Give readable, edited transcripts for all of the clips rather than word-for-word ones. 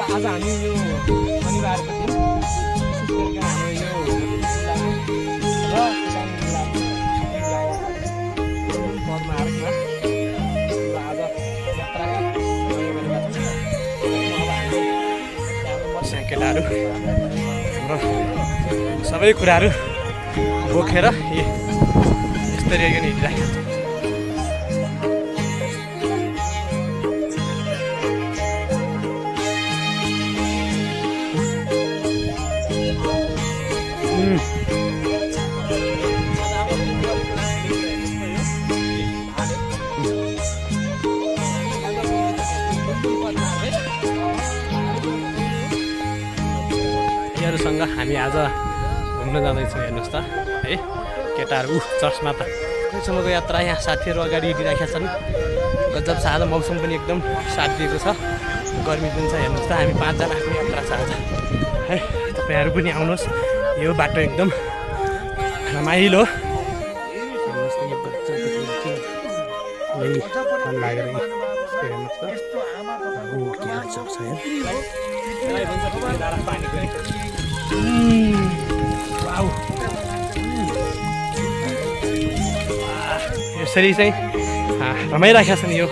आज हामी यो शनिबारको दिन विशेष गरेर हाम्रो यो पदमार्गमा आज यात्रा केटाहरू हाम्रो सबै कुराहरू बोकेर यस्तरी हिँडिराखेको छ। सँग हामी आज घुम्न जाँदैछौँ। हेर्नुहोस् त है केटाहरू चर्चमा त कहिलेसम्मको यात्रा यहाँ साथीहरू अगाडि हिँडिराखेका छन्। गजब छ आज मौसम पनि एकदम साथ दिएको छ, गर्मी पनि छ। हेर्नुहोस् त हामी 5 जनाको यात्रा छ आज है। तपाईँहरू पनि आउनुहोस्, यो बाटो एकदम रमाइलो। हेर्नुहोस् त यो गजब लागेर हेर्नुहोस् त छ यसरी चाहिँ रमाइराखेका छन्। यो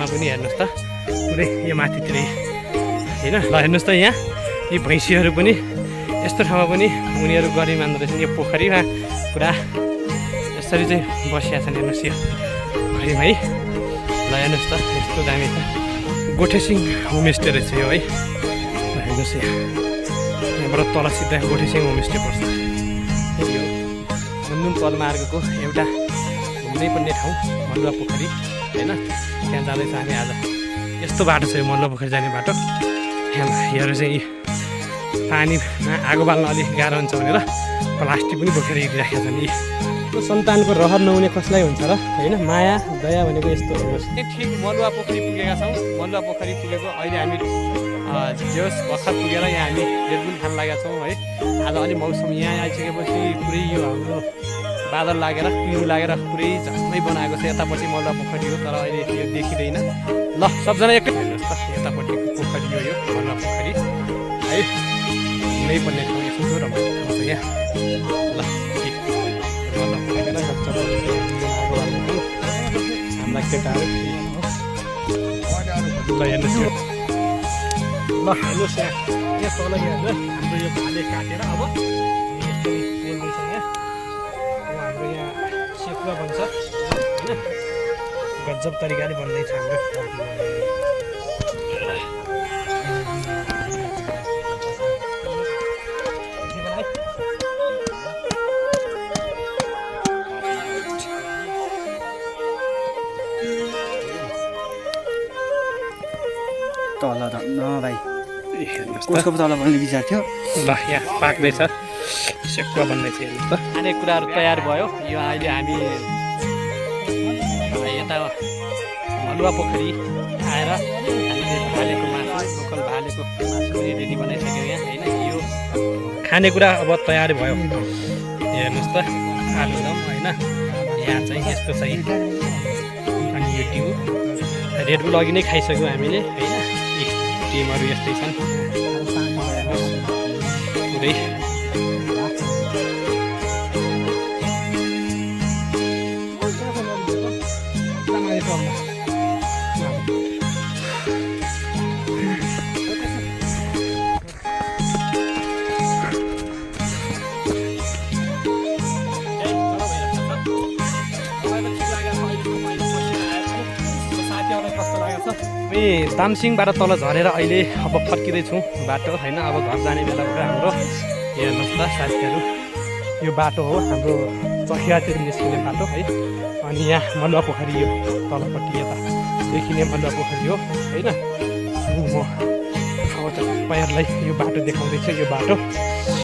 पनि हेर्नुहोस् त पुरै यो माथितिरै होइन। ल हेर्नुहोस् त यहाँ यी भैँसीहरू पनि यस्तो ठाउँमा पनि उनीहरू गरी मान्दो रहेछन्। यो पोखरीमा पुरा यसरी चाहिँ बसिया छन्। हेर्नुहोस् यो पोखरीमा है। ल हेर्नुहोस् त यस्तो दामी छ। गोठेसिङ होमस्टे रहेछ यो है। हेर्नुहोस् यहाँबाट तल सिधा गोठेसिङ होमस्टे पर्छ। यो मुन्नुम पदमार्गको एउटा घुम्नै पर्ने ठाउँ मलुवा पोखरी होइन। त्यहाँ जाँदैछ हामी आज। यस्तो बाटो छ यो मलुवा पोखरी जाने बाटो। यहाँ चाहिँ पानीमा आगो बाल्न अलिक गाह्रो हुन्छ भनेर प्लास्टिक पनि बोकेर हिँडिराखेका छन्। यी सन्तानको रहर नहुने कसलाई हुन्छ र होइन। माया दया भनेको यस्तो हेर्नुहोस्। ठिक मलुवा पोखरी पुगेका छौँ। मलुवा पोखरी पुगेको अहिले हामी जोस भर्खर पुगेर यहाँ हामी रेडबुल खान लागेका छौँ है। आज अलिक मौसम यहाँ आइसकेपछि पुरै यो हाम्रो बादल लागेर पिरो लागेर पुरै झम्मै बनाएको छ। यतापट्टि मलुवा पोखरी हो तर अहिले यो देखिँदैन। ल सबजना एकै हेर्नुहोस् त यतापट्टिको पोखरी हो यो मलुवा पोखरी है। घुम्नै पर्ने ठाउँ यस्तो रमाइलो ठाउँ छ यहाँ। ल मलुवा पोखरी हाम्रा केटाहरू ल हेर्नुहोस् यो। ल हेर्नुहोस् यहाँ तल यहाँ हाम्रो यो भाले काटेर अब यसरी पोल्दैछ यहाँ। अब हाम्रो यहाँ सेकुवा बन्छ होइन। गजब तरिकाले बन्दैछ हाम्रो। तल त न भाइ हेर्नुहोस् कसको तल बन्ने विचार थियो। ल यहाँ पाक्दैछ सेकुवा बन्दैछ। हेर्नुहोस् त खाने कुराहरू तयार भयो। यो अहिले हामी यता मलुवा पोखरी आएर हामीले भालेको मासु लोकल भालेको मासु पनि रेडी बनाइसक्यौँ यहाँ होइन। यो खानेकुरा अब तयार भयो। हेर्नुहोस् त आलुदम होइन। यहाँ चाहिँ यस्तो चाहिँ अनि यो टिउ रेडबुल अघि नै खाइसक्यौँ हामीले होइन। टिमहरू यस्तै छन् पुरै। तामसिङबाट तल झरेर अहिले अब फर्किँदैछौँ बाटो होइन। अब घर जाने बेला भयो हाम्रो। हेर्नुहोस् त साथीहरू यो बाटो हो हाम्रो चखियातिर निस्किने बाटो है। अनि यहाँ मलुवा पोखरी यो तलपट्टि यता देखिने मलुवा पोखरी हो होइन। म अब तपाईँहरूलाई यो बाटो देखाउँदैछु। यो बाटो